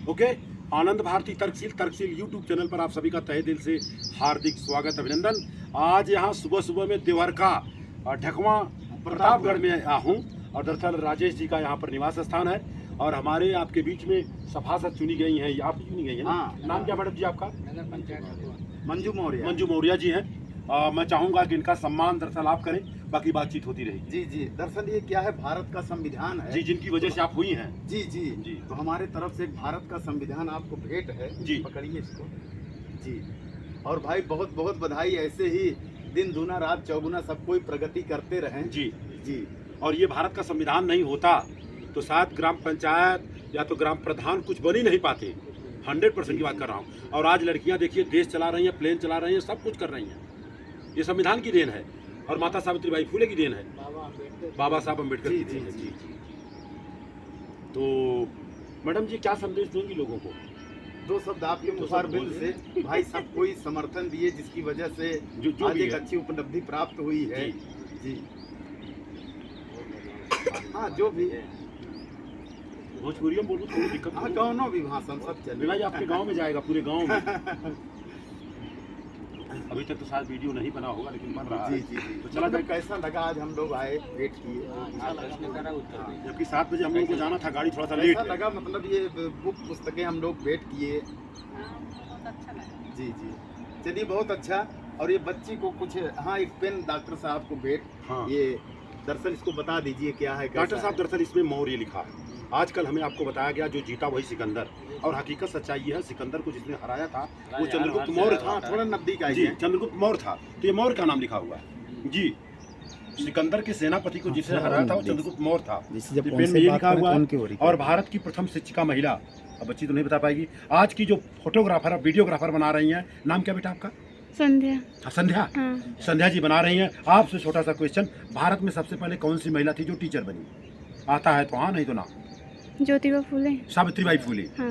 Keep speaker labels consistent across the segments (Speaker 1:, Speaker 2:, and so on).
Speaker 1: Okay. आनंद Bharti तर्कशील YouTube channel पर आप सभी का तहे दिल से हार्दिक स्वागत, अभिनंदन। आज यहाँ सुबह सुबह में देवरका ढकवा प्रतापगढ़ में हूँ और दरअसल राजेश जी का यहाँ पर निवास स्थान है और हमारे आपके बीच में सभासद चुनी गई हैं, आप ही चुनी गई हैं ना? नाम क्या मैडम जी आपका?
Speaker 2: नगर पंचायत
Speaker 1: मंजू मौर्य जी हैं। मैं चाहूँगा कि इनका सम्मान दरअसल आप करें, बाकी बातचीत होती रहेगी।
Speaker 2: जी जी, दरअसल ये क्या है, भारत का संविधान है
Speaker 1: जी, जिनकी वजह से आप हुई हैं।
Speaker 2: जी जी
Speaker 1: जी।
Speaker 2: तो हमारे तरफ से एक भारत का संविधान आपको भेंट है
Speaker 1: जी।
Speaker 2: पकड़िए इसको जी। और भाई बहुत बहुत बधाई, ऐसे ही दिन दूना रात चौगुना सब कोई प्रगति करते रहें।
Speaker 1: जी
Speaker 2: जी।
Speaker 1: और ये भारत का संविधान नहीं होता तो शायद ग्राम पंचायत या तो ग्राम प्रधान कुछ बन ही नहीं पाते। 100% की बात कर रहा हूँ। और आज लड़कियाँ देखिए देश चला रही हैं, प्लेन चला रही हैं, सब कुछ कर रही हैं। ये संविधान की देन है और माता सावित्रीबाई फुले की देन है, बाबा साहब अम्बेडकर की देन है। जी जी। तो मैडम जी क्या संदेश देंगी लोगों को?
Speaker 2: दो शब्द आपके मुखारबिल से भाई, सब कोई समर्थन दिए जिसकी वजह से
Speaker 1: जो
Speaker 2: आज
Speaker 1: भी
Speaker 2: एक
Speaker 1: है।
Speaker 2: अच्छी उपलब्धि प्राप्त हुई है।
Speaker 1: जी।
Speaker 2: जी हाँ, जो भी
Speaker 1: भोजपुरी में बोलूँ थोड़ी दिक्कत
Speaker 2: हाँ,
Speaker 1: होगी।
Speaker 2: कौनो भी भाषण सब
Speaker 1: बिना
Speaker 2: चले।
Speaker 1: जी आपके गांव में जाएगा, पूरे गांव में। अभी तक तो शायद वीडियो नहीं बना होगा लेकिन बन रहा
Speaker 2: जी
Speaker 1: है।
Speaker 2: जी जी।
Speaker 1: तो चला जाए।
Speaker 2: कैसा लगा आज हम लोग आए, वेट किए?
Speaker 1: जबकि 7 बजे हम लोगों को जाना था, गाड़ी थोड़ा सा लेट
Speaker 2: कैसा
Speaker 1: है।
Speaker 2: लगा, मतलब ये बुक पुस्तकें हम लोग भेंट किए? जी जी, चलिए बहुत अच्छा। और ये बच्ची को कुछ, हाँ, एक पेन डॉक्टर साहब को भेंट।
Speaker 1: हाँ।
Speaker 2: ये दरअसल इसको बता दीजिए क्या है,
Speaker 1: डॉक्टर
Speaker 2: कैसा
Speaker 1: साहब
Speaker 2: है?
Speaker 1: दरअसल इसमें मौर्य लिखा है। आजकल हमें आपको बताया गया जो जीता वही सिकंदर, और हकीकत सच्चाई ये है सिकंदर को जिसने हराया था वो चंद्रगुप्त मौर्य था।
Speaker 2: हाँ, थोड़ा नजदीक
Speaker 1: जी,
Speaker 2: आइए।
Speaker 1: चंद्रगुप्त मौर्य था, तो ये मौर्य का नाम लिखा हुआ है। जी, सिकंदर के सेनापति को जिसने हराया था वो चंद्रगुप्त मौर्य था।
Speaker 2: जब
Speaker 1: ये पेन में ये लिखा हुआ है। और भारत की प्रथम शिक्षिका महिला, अब बच्ची तो नहीं बता पाएगी। आज की जो फोटोग्राफर वीडियोग्राफर बना रही हैं, नाम क्या बेटा आपका?
Speaker 3: संध्या।
Speaker 1: संध्या।
Speaker 3: हाँ।
Speaker 1: संध्या जी बना रही हैं। आपसे छोटा सा क्वेश्चन, भारत में सबसे पहले कौन सी महिला थी जो टीचर बनी? आता है तो हाँ, नहीं तो ना।
Speaker 3: ज्योतिबा फूले।
Speaker 1: सावित्रीबाई फुले।
Speaker 3: हाँ।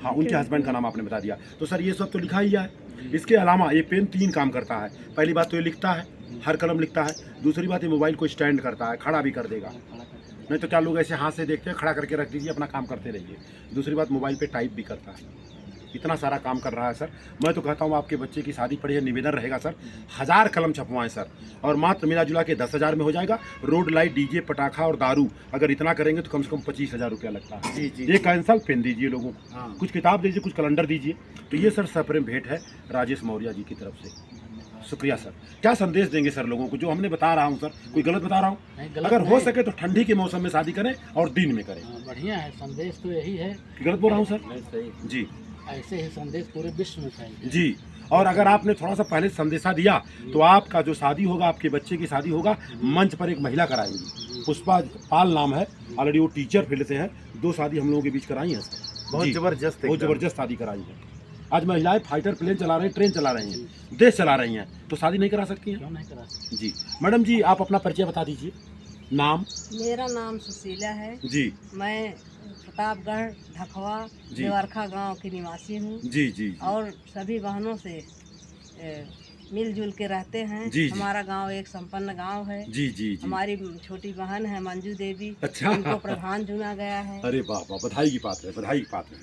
Speaker 1: हाँ, उनके हस्बैंड का नाम आपने बता दिया। तो सर ये सब तो लिखा ही है। इसके अलावा ये पेन 3 काम करता है। पहली बात तो ये लिखता है, हर कलम लिखता है। दूसरी बात ये मोबाइल को स्टैंड करता है, खड़ा भी कर देगा। नहीं तो क्या लोग ऐसे हाथ से देखते हैं, खड़ा करके रख दीजिए, अपना काम करते रहिए। दूसरी बात मोबाइल पे टाइप भी करता है। इतना सारा काम कर रहा है सर। मैं तो कहता हूँ आपके बच्चे की शादी पड़ी है, निवेदन रहेगा सर 1000 कलम छपवाएं सर, और मात्र मिला जुला के 10,000 में हो जाएगा। रोड लाइट, डीजे, पटाखा और दारू अगर इतना करेंगे तो कम से कम 25,000 रुपया लगता है।
Speaker 2: जी जी।
Speaker 1: ये कैंसल पेन दीजिए लोगों को,
Speaker 2: हाँ।
Speaker 1: कुछ किताब दीजिए, कुछ कैलेंडर दीजिए। तो ये सर सप्रेम भेंट है राजेश मौर्य जी की तरफ से। शुक्रिया सर। क्या संदेश देंगे सर लोगों को? जो हमने बता रहा हूँ सर, कोई गलत बता रहा हूँ? अगर हो सके तो ठंडी के मौसम में शादी करें और दिन में करें।
Speaker 4: बढ़िया है, संदेश तो यही है।
Speaker 1: गलत बोल रहा हूँ सर?
Speaker 4: सही।
Speaker 1: जी
Speaker 4: ऐसे ही संदेश पूरे विश्व में फैले।
Speaker 1: जी। और अगर आपने थोड़ा सा पहले संदेशा दिया तो आपका जो शादी होगा, आपके बच्चे की शादी होगा, मंच पर एक महिला कराएंगी, पुष्पा पाल नाम है। ऑलरेडी वो टीचर फील्ड से हैं। 2 शादी हम लोगों के बीच कराई हैं सर।
Speaker 2: बहुत
Speaker 1: जी,
Speaker 2: जबरदस्त,
Speaker 1: बहुत
Speaker 2: एकदम।
Speaker 1: जबरदस्त शादी कराई है। आज महिलाएं फाइटर प्लेन चला रही हैं, ट्रेन चला रही हैं, देश चला रही हैं, तो शादी नहीं करा सकती हैं?
Speaker 4: क्यों नहीं करा सकते?
Speaker 1: जी। मैडम जी आप अपना परिचय बता दीजिए। नाम?
Speaker 5: मेरा नाम सुशीला है।
Speaker 1: जी
Speaker 5: मैं प्रतापगढ़ ढकवा
Speaker 1: जी।
Speaker 5: देवरखा गांव की निवासी हूँ
Speaker 1: जी जी जी।
Speaker 5: और सभी बहनों से मिलजुल के रहते हैं।
Speaker 1: जी, जी।
Speaker 5: हमारा गांव एक संपन्न गांव है।
Speaker 1: जी जी जी।
Speaker 5: हमारी छोटी बहन है मंजू देवी,
Speaker 1: अच्छा।
Speaker 5: उनको प्रधान चुना गया है।
Speaker 1: अरे वाह वाह, बधाई की बात है, बधाई की बात है।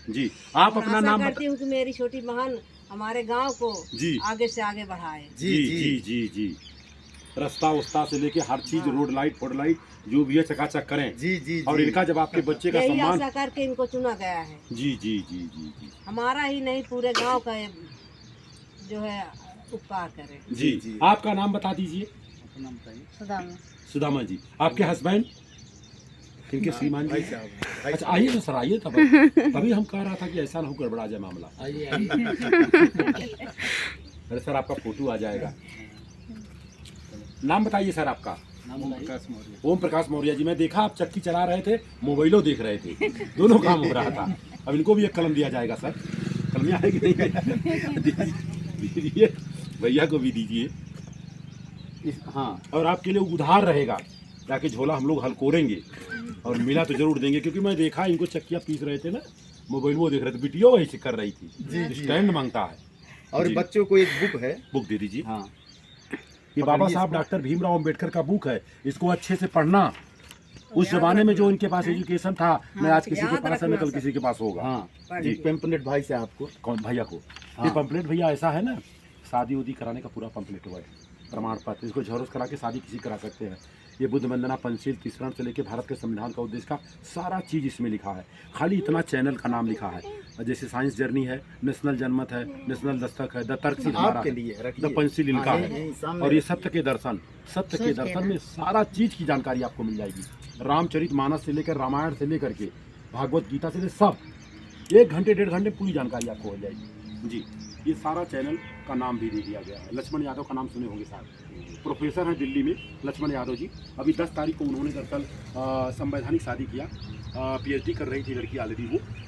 Speaker 1: जी, आप
Speaker 5: और
Speaker 1: अपना
Speaker 5: आशा
Speaker 1: नाम
Speaker 5: करती हूँ कि मेरी छोटी बहन हमारे गांव को
Speaker 1: जी।
Speaker 5: आगे से आगे बढ़ाए।
Speaker 1: जी जी जी जी। रास्ता उस्ता से लेके हर चीज, रोड लाइट, फोर लाइट, जो भी है चकाचक करें।
Speaker 2: जी जी
Speaker 1: और
Speaker 2: जी।
Speaker 1: इनका जब आपके बच्चे का
Speaker 5: यही
Speaker 1: सम्मान।
Speaker 5: आशा करके इनको चुना गया है।
Speaker 1: जी जी जी जी जी
Speaker 5: हमारा ही नहीं, पूरे गांव का जो है उपकार करे।
Speaker 1: जी
Speaker 2: जी।
Speaker 1: आपका नाम बता दीजिए।
Speaker 4: अपना बताइए।
Speaker 5: सुदामा।
Speaker 1: सुदामा जी। आपके हस्बैंड? किनके? श्रीमान
Speaker 2: भाई
Speaker 1: जी।
Speaker 2: साहब,
Speaker 1: अच्छा आइए ना सर, आइए तब। तभी हम कह रहा था कि ऐसा ना हो गड़बड़ा जाए मामला।
Speaker 4: आइए आइए।
Speaker 1: अरे सर आपका फोटो आ जाएगा। नाम बताइए सर आपका।
Speaker 4: नाम प्रकाश मौर्य।
Speaker 1: ओम प्रकाश मौर्य जी। मैं देखा आप चक्की चला रहे थे, मोबाइलों देख रहे थे, दोनों काम हो रहा था। अब इनको भी एक कलम दिया जाएगा सर। कलमियाँ है कि नहीं? दीजिए, भैया को भी दीजिए।
Speaker 2: हाँ।
Speaker 1: और आपके लिए उधार रहेगा, जाके झोला हम लोग हलकोरेंगे और मिला तो जरूर देंगे। क्योंकि मैं देखा इनको चक्कियाँ पीस रहे थे ना, मोबाइल वो देख रहे थे, वीडियो वही से कर रही थी।
Speaker 2: जी।
Speaker 1: स्टैंड मांगता है।
Speaker 2: और
Speaker 1: जी।
Speaker 2: बच्चों को एक बुक है।
Speaker 1: बुक दे दीजिए।
Speaker 2: हाँ।
Speaker 1: ये बाबा साहब डॉक्टर भीमराव अंबेडकर का बुक है, इसको अच्छे से पढ़ना। उस
Speaker 5: याद
Speaker 1: जमाने में जो
Speaker 5: रखना।
Speaker 1: इनके पास एजुकेशन था मैं
Speaker 5: हाँ,
Speaker 1: आज किसी के
Speaker 5: याद
Speaker 1: पास है मैं कल
Speaker 5: रखना
Speaker 1: किसी के पास होगा।
Speaker 2: हाँ
Speaker 5: पढ़
Speaker 2: जी
Speaker 5: के।
Speaker 2: पेम्पलेट भाई से आपको
Speaker 1: कौन भैया को
Speaker 2: हाँ।
Speaker 1: ये पंपलेट भैया ऐसा है ना, शादी उदी कराने का पूरा पंपलेट हुआ है, प्रमाण पत्र, इसको झरोस करा के शादी किसी करा सकते हैं। ये बुद्ध वंदना पंचशील तीसरण से लेकर भारत के संविधान का उद्देश्य का सारा चीज़ इसमें लिखा है। खाली इतना चैनल का नाम लिखा है, जैसे साइंस जर्नी है, नेशनल जनमत है, नेशनल दस्तक है, द तर्कशील हमारा
Speaker 2: आपके
Speaker 1: है,
Speaker 2: लिए
Speaker 1: द
Speaker 2: रखिए।
Speaker 1: पंचशील इनका
Speaker 2: हाँ,
Speaker 1: है,
Speaker 2: यहीं सामने
Speaker 1: और ये सत्य के दर्शन, सत्य के
Speaker 5: सोच के
Speaker 1: दर्शन
Speaker 5: ना।
Speaker 1: में सारा चीज़ की जानकारी आपको मिल जाएगी। रामचरित मानस से लेकर रामायण से लेकर के भागवत गीता से लेकर सब 1 घंटे 1.5 घंटे पूरी जानकारी आपको हो जाएगी जी। ये सारा चैनल का नाम भी दे दिया गया है। लक्ष्मण यादव का नाम सुने होंगे साहब, प्रोफेसर हैं दिल्ली में लक्ष्मण यादव जी। अभी 10 तारीख को उन्होंने दरअसल संवैधानिक शादी किया, PhD कर रही थी लड़की ऑलरेडी,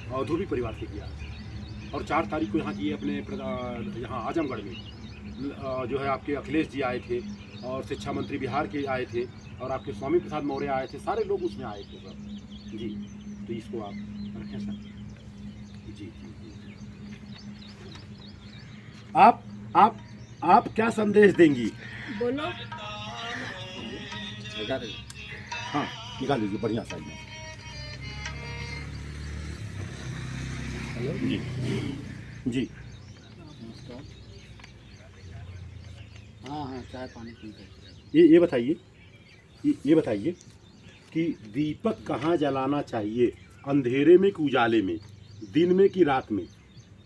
Speaker 1: वो धोबी परिवार से किया, और 4 तारीख को यहाँ की अपने यहाँ आजमगढ़ में जो है आपके अखिलेश जी आए थे, और शिक्षा मंत्री बिहार के आए थे, और आपके स्वामी प्रसाद मौर्य आए थे, सारे लोग उसमें आए थे सब जी। तो इसको आप रखें सर जी जी। आप क्या संदेश देंगी?
Speaker 5: बोलो।
Speaker 1: हाँ निकाल लीजिए बढ़िया साइज में जी जी।
Speaker 4: नमस्कार। हाँ हाँ चाय पानी पीते।
Speaker 1: ये बताइए, ये बताइए कि दीपक कहाँ जलाना चाहिए, अंधेरे में कि उजाले में, दिन में कि रात में?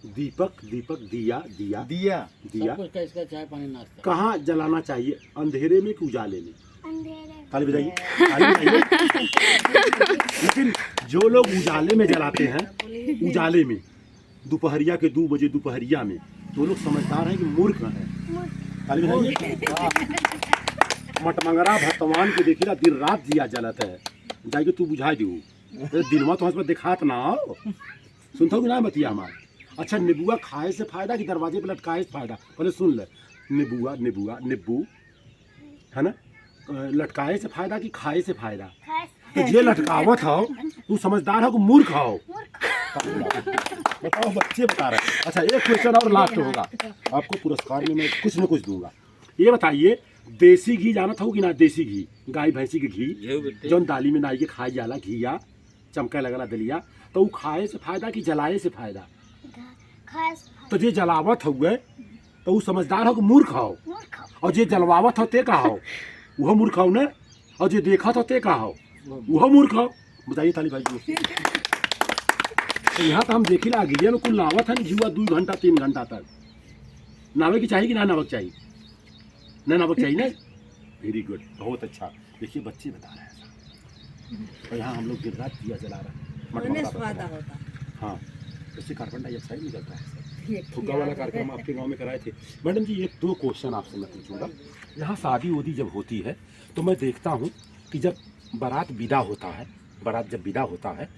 Speaker 1: दीपक दिया दिया
Speaker 2: दिया
Speaker 1: दिया
Speaker 4: सब कुछ का इसका चाय पानी नाश्ता।
Speaker 1: कहाँ जलाना चाहिए, अंधेरे में कि उजाले में? ताली बजाइए, ताली बजाइए। लेकिन जो लोग उजाले में जलाते हैं, उजाले में दोपहरिया के 2 बजे दोपहरिया में, तो लोग समझदार हैं कि मूर्ख हैं। ताली बजाइए। मटमंगरा भगवान के देखिला दिन रात दिया जलत है, जाइए तू बुझा दू दिनवा तो हंस दिखात ना हो, सुनता कि ना बतिया हमारे। अच्छा नीबुआ खाए से फायदा कि दरवाजे पे लटकाए से फायदा? पहले सुन ले, नीबू है ना, लटकाए से फायदा कि खाए से फायदा? तो जे लटकावत हो तू समझदार हो कि मूर्ख हो? बताओ, बच्चे बता रहे हैं। अच्छा एक क्वेश्चन और लास्ट होगा, आपको पुरस्कार में मैं कुछ न कुछ दूंगा। ये बताइए देसी घी जानत हो कि ना? देसी घी, गाय भैंसी के घी जौन दाली में नाई के खाए जाला, घी या चमका लगला दलिया, तो वो खाए से फायदा कि जलाए से फायदा? तो जे जलावत हुए तो वो समझदार हो कि मूर्ख हो, और जे जलवावत हो ते का हो वह मूर्ख हो ने, और जे देखा तो ते का हो वह मूर्ख हो? बताइए ताली भाई जी। तो यहाँ तो हम देखी ला गिलिया में कुल नावत है जुआ 2 घंटा 3 घंटा तक नावे की चाहिए कि ना नावक चाहिए? ना नावक चाहिए ना। वेरी गुड, बहुत अच्छा। देखिए बच्चे बता रहे हैं, और यहाँ हम लोग दिन रात दिया जला रहे हैं,
Speaker 5: होने
Speaker 1: मटमगा
Speaker 5: से फायदा होता है।
Speaker 1: हाँ, इससे कार्बन डाइऑक्साइड निकलता है।
Speaker 5: ये
Speaker 1: फुग्गा वाला कार्यक्रम आपके गांव में कराए थे। मैडम जी 1-2 क्वेश्चन आपसे मैं पूछूंगा। यहाँ शादी उदी जब होती है तो मैं देखता हूँ कि जब बारात विदा होता है, बारात जब विदा होता है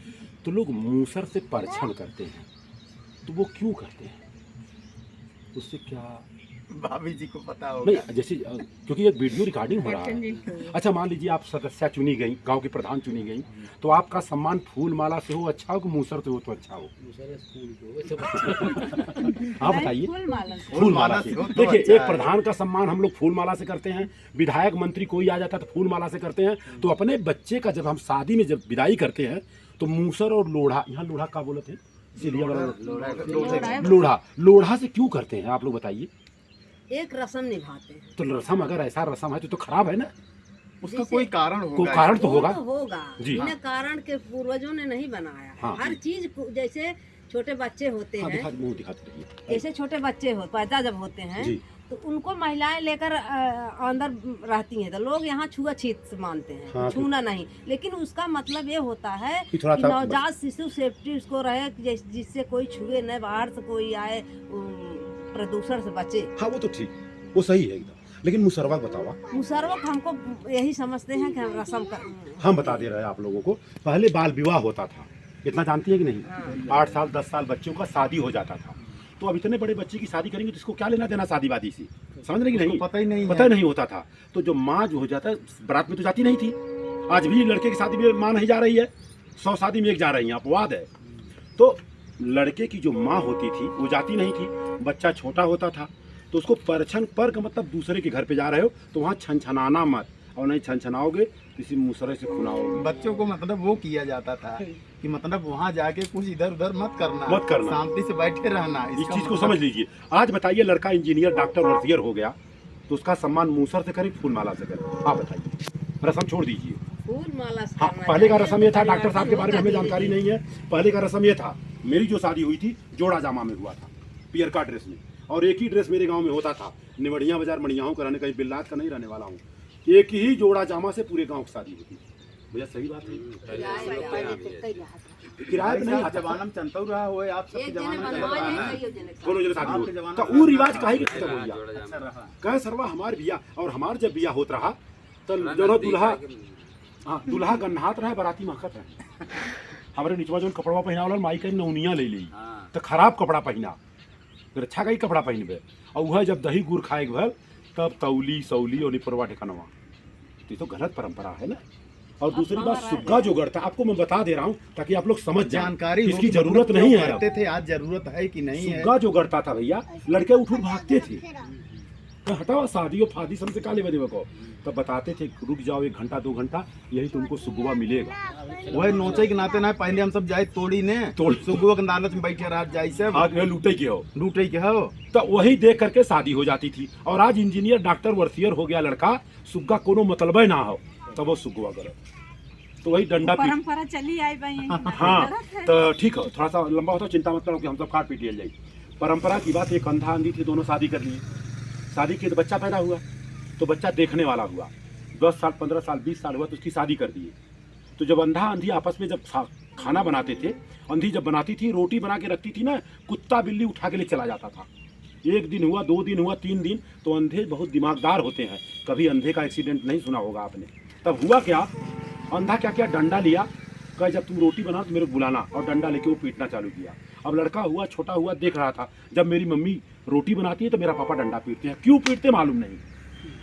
Speaker 1: तो लोग मूसर से परछन करते हैं, तो वो क्यों करते हैं? उससे क्या
Speaker 2: भाभी जी को पता होगा।
Speaker 1: नहीं, जैसे क्योंकि एक वीडियो रिकॉर्डिंग हो रहा है। अच्छा मान लीजिए आप सदस्या चुनी गई, गांव की प्रधान चुनी गई, तो आपका सम्मान फूल माला से हो अच्छा हो कि मूसर से हो तो अच्छा हो?
Speaker 4: दूसरे स्कूल को वैसे
Speaker 1: हाँ बताइए।
Speaker 5: फूल माला से।
Speaker 1: फूल माला से।
Speaker 2: हो तो
Speaker 1: देखिए
Speaker 2: अच्छा
Speaker 1: एक
Speaker 2: है।
Speaker 1: प्रधान का सम्मान हम लोग फूल माला से करते हैं, विधायक मंत्री कोई आ जाता है तो फूल माला से करते हैं। तो अपने बच्चे का जब हम शादी में जब विदाई करते हैं तो मूसर और लोढ़ा, यहाँ लोढ़ा का बोलते हैं, सिलिया वाला लोढ़ा से क्यों करते हैं आप लोग बताइए?
Speaker 5: एक रस्म निभाते हैं।
Speaker 1: तो रस्म अगर ऐसा रस्म है तो खराब है ना,
Speaker 2: उसका कोई कारण
Speaker 1: कोई
Speaker 2: होगा।
Speaker 1: कारण तो
Speaker 5: वो
Speaker 1: होगा।
Speaker 5: तो होगा
Speaker 1: जी।
Speaker 5: बिना कारण के पूर्वजों ने नहीं बनाया।
Speaker 1: हाँ।
Speaker 5: हर चीज जैसे छोटे बच्चे होते
Speaker 1: हाँ
Speaker 5: हैं,
Speaker 1: मुंह दिखाते रहिए।
Speaker 5: जैसे छोटे बच्चे पैदा जब होते हैं
Speaker 1: जी।
Speaker 5: तो उनको महिलाएं लेकर अंदर रहती हैं, तो लोग यहाँ छुआछूत से मानते हैं,
Speaker 1: हाँ,
Speaker 5: छूना नहीं। लेकिन उसका मतलब ये होता है
Speaker 1: कि
Speaker 5: कि
Speaker 1: थोड़ा सा
Speaker 5: नवजात शिशु सेफ्टी उसको रहे, कि जिससे कोई छुए न, बाहर से कोई आए, प्रदूषण से बचे।
Speaker 1: हाँ वो तो ठीक, वो सही है एकदम। लेकिन मुसरवा बतावा,
Speaker 5: मुसरवक हमको यही समझते हैं कि हम रस्म कर।
Speaker 1: हम बता दे रहे हैं आप लोगों को, पहले बाल विवाह होता था, इतना जानती है कि नहीं?
Speaker 5: हाँ।
Speaker 1: 8 साल 10 साल बच्चों का शादी हो जाता था। तो अब इतने बड़े बच्चे की शादी करेंगे तो इसको क्या लेना देना शादी वादी से? समझ रहे कि नहीं?
Speaker 2: पता ही नहीं
Speaker 1: पता
Speaker 2: है।
Speaker 1: नहीं होता था। तो जो माँ जो हो जाता है बारात में तो जाती नहीं थी, आज भी लड़के की शादी में माँ नहीं जा रही है, 100 शादी में 1 जा रही है, अपवाद है। तो लड़के की जो माँ होती थी वो जाती नहीं थी, बच्चा छोटा होता था तो उसको परछन पर का मतलब दूसरे के घर पे जा रहे हो तो वहाँ छनछनाना मत, और नहीं छनछनाओगे किसी मुसरे से खुनाओगे।
Speaker 2: बच्चों को मतलब वो किया जाता था कि मतलब वहाँ जाके कुछ इधर उधर मत करना, शांति से बैठे रहना।
Speaker 1: इस चीज को समझ लीजिए। आज बताइए लड़का इंजीनियर डॉक्टर वर्सियर हो गया तो उसका सम्मान मूसर से करे फूल माला से करे? आप बताइए, रस्म छोड़ दीजिए।
Speaker 5: फूल माला से
Speaker 1: हाँ,
Speaker 5: करना
Speaker 1: पहले का
Speaker 5: चाहिए।
Speaker 1: रस्म ये था, डॉक्टर साहब के बारे में हमें जानकारी नहीं है। पहले का रस्म ये था, मेरी जो शादी हुई थी जोड़ा जामा में हुआ था, पियर का ड्रेस में, और एक ही ड्रेस मेरे गांव में होता था। निवड़िया बाजार मणियाओं का रहने का, बिल्लात का नहीं रहने वाला हूँ। एक ही जोड़ा जामा से पूरे गांव की शादी होती। भैया सही बात है। किराए पे नहीं
Speaker 2: आप जमाना में चलता रहा हो, आप सबके जमाना में चलता है ना,
Speaker 1: दोनों जने शादी
Speaker 2: आपके
Speaker 1: हुई
Speaker 2: जमाना
Speaker 1: तो
Speaker 2: में
Speaker 1: वो रिवाज काहे के खत्म हो गया?
Speaker 2: अच्छा रहा।
Speaker 1: कह सरवा हमार बिया, और हमार जब बिया होत रहा तो जो दूल्हा, हाँ दूल्हा गन्हात रहे, बराती महकत रहे। हमारे निचवा जो कपड़ा पहना वाला माई कहीं नौनिया ले ली तो खराब कपड़ा पहना, फिर अच्छा कहीं कपड़ा पहनबे, और वह जब दही गुड़ खाए भल तब तौली सौली और निपरवा ठिकानवा। ये तो गलत परंपरा है ना। और दूसरी बात, सुग्गा जो गढ़ता, आपको मैं बता दे रहा हूँ ताकि आप लोग समझ जाएं,
Speaker 2: जानकारी
Speaker 1: इसकी जरूरत नहीं है।
Speaker 2: करते थे, आज जरूरत है कि नहीं है।
Speaker 1: सुग्गा जो गढ़ता था भैया, लड़के उठ भागते थे, तो हटाओ शादी और फादी सबसे काले बदे को, तब बताते थे रुक जाओ 1 घंटा 2 घंटा, यही तुमको सुगुआ मिलेगा।
Speaker 2: वही नोचे के नाते ना, पहले हम सब जाए तोड़ी ने सुगुआ के लालच में बैठे रात जाए सब
Speaker 1: आज लूटे के हो,
Speaker 2: लूटे के हो,
Speaker 1: तो वही देख करके शादी हो जाती थी। और आज इंजीनियर डॉक्टर वर्सियर हो गया लड़का, सुग्गा कोनो मतलब ना हो तब वो सुगुआ करो, तो वही डंडा पीट।
Speaker 5: परंपरा चली आई भाई।
Speaker 1: हाँ तो ठीक है, थोड़ा सा लंबा होता, चिंता मत करो कि हम सब काट पीट लिया जाए। परंपरा की बात, एक अंधा अंधी थी, दोनों शादी कर लिए। शादी किए तो बच्चा पैदा हुआ, तो बच्चा देखने वाला हुआ, 10 साल 15 साल 20 साल हुआ तो उसकी शादी कर दिए। तो जब अंधा अंधी आपस में जब खाना बनाते थे, अंधी जब बनाती थी, रोटी बना के रखती थी ना, कुत्ता बिल्ली उठा के ले चला जाता था। 1 दिन हुआ, 2 दिन हुआ, 3 दिन, तो अंधे बहुत दिमागदार होते हैं, कभी अंधे का एक्सीडेंट नहीं सुना होगा आपने। तब हुआ क्या, अंधा क्या क्या डंडा लिया, कहा जब तुम रोटी बनाओ तो मेरे को बुलाना, और डंडा लेके वो पीटना चालू किया। अब लड़का हुआ, छोटा हुआ, देख रहा था जब मेरी मम्मी रोटी बनाती है तो मेरा पापा डंडा पीटते हैं, क्यों पीटते मालूम नहीं।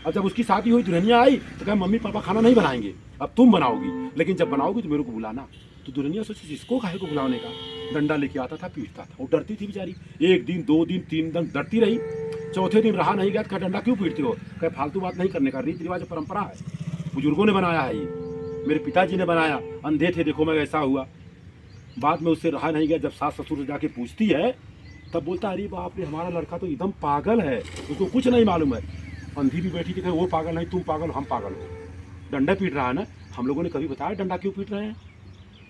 Speaker 1: अब जब उसकी शादी हुई, दुल्हनिया आई तो कहा मम्मी पापा खाना नहीं बनाएंगे, अब तुम बनाओगी, लेकिन जब बनाओगी तो मेरे को बुलाना। तो दुल्हनिया सोची इसको काहे को बुलाने का, डंडा लेके आता था, पीटता था। वो डरती थी बेचारी, 1 दिन 2 दिन 3 दिन डरती रही। चौथे दिन रहा नहीं गया, कहा डंडा क्यों पीटते हो, कहे फालतू बात नहीं करने का, रीति रिवाज परंपरा है, बुजुर्गों ने बनाया है, ये मेरे पिताजी ने बनाया, अंधे थे देखो मैं ऐसा हुआ। बाद में उससे रहा नहीं गया, जब सास ससुर से जाके पूछती है तब बोलता अरे बाप रे हमारा लड़का तो एकदम पागल है, उसको कुछ नहीं मालूम है। अंधी भी बैठी थी, वो पागल नहीं, तुम पागल, हम पागल हो, डंडा पीट रहा है ना। हम लोगों ने कभी बताया डंडा क्यों पीट रहे हैं?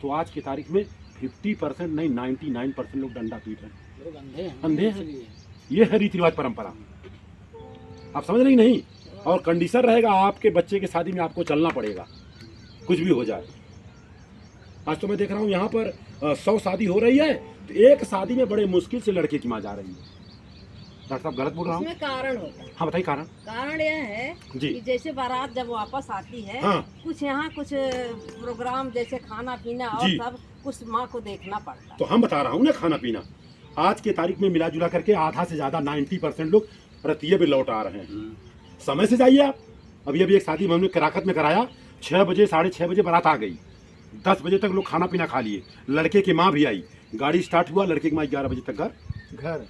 Speaker 1: तो आज की तारीख में 50% नहीं 99% लोग डंडा पीट रहे हैं,
Speaker 4: लोग अंधे हैं,
Speaker 1: अंधे हैं।
Speaker 4: इसलिए।
Speaker 1: ये है रीति रिवाज परंपरा, आप समझ रही नहीं। और कंडीशन रहेगा आपके बच्चे की शादी में आपको चलना पड़ेगा, कुछ भी हो जाए। आज तो मैं देख रहा हूँ यहाँ पर 100 शादी हो रही है, तो एक शादी में बड़े मुश्किल से लड़के की माँ जा रही है। डॉक्टर साहब गलत बोल रहा हूँ?
Speaker 5: इसमें कारण होता है।
Speaker 1: हाँ बताइए कारण।
Speaker 5: कारण यह है
Speaker 1: जी।
Speaker 5: कि जैसे बारात जब वापस आती है,
Speaker 1: हाँ।
Speaker 5: कुछ यहाँ कुछ प्रोग्राम जैसे खाना पीना और
Speaker 1: जी।
Speaker 5: सब कुछ माँ को देखना पड़ता है।
Speaker 1: तो हम बता रहा हूँ ना, खाना पीना आज के तारीख में मिला जुला करके आधा से ज्यादा 90% लोग रतिये पे लौट आ रहे हैं। समय से जाइए आप। अभी एक शादी में हमने कराकत में कराया, 6 बजे 6:30 बजे बारात आ गई, 10 बजे तक लोग खाना पीना खा लिए, लड़के की माँ भी आई, गाड़ी स्टार्ट हुआ, लड़के की माँ 11 बजे तक घर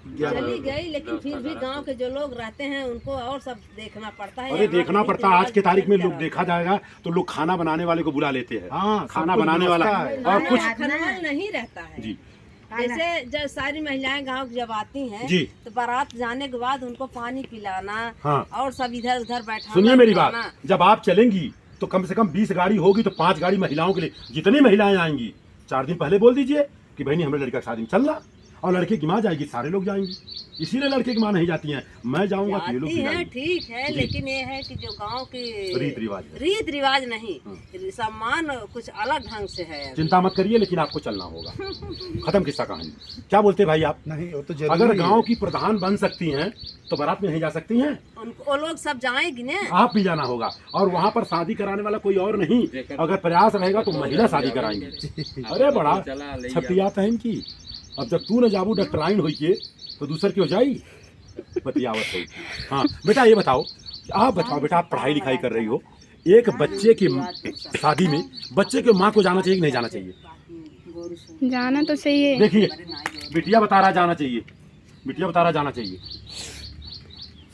Speaker 5: चली गई। लेकिन फिर भी गांव के जो लोग रहते हैं उनको और सब देखना पड़ता है।
Speaker 1: अरे देखना पड़ता है। आज के तारीख में लोग देखा जाएगा तो लोग खाना बनाने वाले को बुला लेते हैं।
Speaker 2: हाँ,
Speaker 1: खाना बनाने वाला और कुछ
Speaker 5: खनमन नहीं रहता है।
Speaker 1: जी।
Speaker 5: जैसे जब सारी महिलाएं गांव जब आती हैं
Speaker 1: जी।
Speaker 5: तो बारात जाने के बाद उनको पानी पिलाना,
Speaker 1: हाँ।
Speaker 5: और सब इधर उधर बैठा।
Speaker 1: सुनिए मेरी बात, जब आप चलेंगी तो कम से कम 20 गाड़ी होगी तो 5 गाड़ी महिलाओं के लिए। जितनी महिलाएं आएंगी 4 दिन पहले बोल दीजिए कि बहनी हमें लड़का शादी में चलना, और लड़के की माँ जाएगी, सारे लोग जाएंगी। इसीलिए लड़के की माँ नहीं जाती हैं, मैं जाऊंगा तो ये लोग भी
Speaker 5: है।
Speaker 1: जाएंगे।
Speaker 5: ठीक है, लेकिन ये है कि जो गांव की
Speaker 1: रीत
Speaker 5: रिवाज नहीं, सम्मान कुछ अलग ढंग से है।
Speaker 1: चिंता मत करिए, लेकिन आपको चलना होगा। खत्म किस्सा कहानी। क्या बोलते भाई आप?
Speaker 2: नहीं वो तो जरूरी
Speaker 1: अगर
Speaker 2: है।
Speaker 1: गांव की प्रधान बन सकती हैं तो बारात में नहीं जा सकती हैं?
Speaker 5: वो लोग सब जाएंगे ना।
Speaker 1: आप भी जाना होगा, और वहाँ पर शादी कराने वाला कोई और नहीं, अगर प्रयास रहेगा तो महिला शादी कराएंगे। अरे बड़ा छपियात है इनकी। अब जब तू न जाबू डॉक्टराइन हुई के तो दूसर की हो जाई बतियावत है। हाँ बेटा ये बताओ, आप बताओ बेटा, आप पढ़ाई लिखाई कर रही हो, एक बच्चे की शादी में बच्चे के माँ को जाना चाहिए कि नहीं जाना चाहिए?
Speaker 3: जाना तो चाहिए।
Speaker 1: देखिए बिटिया बता रहा जाना चाहिए, बिटिया बता रहा जाना चाहिए।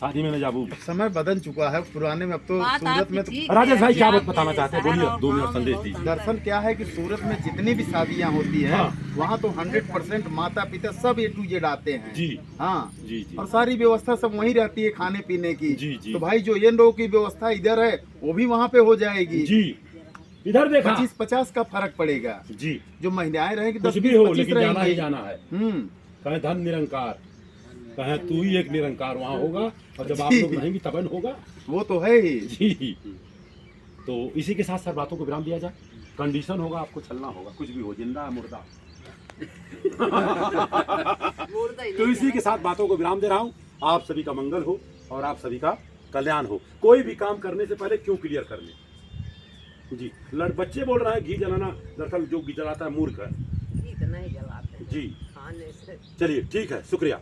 Speaker 1: शादी में न जाबू।
Speaker 2: समय बदल चुका है पुराने में, अब तो
Speaker 5: बात
Speaker 2: सूरत
Speaker 5: आपकी
Speaker 2: में तो
Speaker 5: ठीक
Speaker 1: राजेश भाई क्या बात
Speaker 5: आपके
Speaker 1: बताना चाहते हैं, बोलिए,
Speaker 5: शहर
Speaker 1: 2 मिनट
Speaker 5: और
Speaker 1: संदेश
Speaker 5: गाँव
Speaker 1: दीजिए।
Speaker 2: दरअसल क्या है कि सूरत में जितनी भी शादियां होती है
Speaker 1: हाँ।
Speaker 2: वहाँ तो 100% माता पिता सब A to Z आते हैं।
Speaker 1: जी
Speaker 2: हाँ
Speaker 1: जी जी
Speaker 2: और सारी व्यवस्था सब वहीं रहती है खाने पीने की।
Speaker 1: जी, जी।
Speaker 2: तो भाई जो ये लोगों की व्यवस्था इधर है वो भी वहाँ पे हो जाएगी।
Speaker 1: जी, इधर देखा
Speaker 2: 25-50 का फर्क पड़ेगा।
Speaker 1: जी,
Speaker 2: जो महिलाएं रहेंगी
Speaker 1: कुछ
Speaker 2: 10
Speaker 1: भी हो
Speaker 2: 20-25
Speaker 1: लेकिन जाना ही
Speaker 2: रहेंगी।
Speaker 1: जाना है। कहे धन निरंकार, कहे तू ही एक निरंकार वहाँ होगा, और जब आप लोग रहेंगे तब होगा।
Speaker 2: वो तो है ही।
Speaker 1: जी, तो इसी के साथ सर बातों को विराम दिया जाए। कंडीशन होगा, आपको चलना होगा, कुछ भी हो, जिंदा है मुर्दा।
Speaker 5: मुर्दा ही
Speaker 1: तो
Speaker 5: नहीं
Speaker 1: इसी के साथ बातों को विराम दे रहा हूँ। आप सभी का मंगल हो और आप सभी का कल्याण हो। कोई भी काम करने से पहले क्यों क्लियर कर ले। जी, बच्चे बोल रहे हैं घी जलाना, दरअसल जो घी जलाता है मूर्ख है।
Speaker 5: इतना ही जलाते हैं
Speaker 1: जी,
Speaker 5: खाने से।
Speaker 1: चलिए ठीक है, शुक्रिया।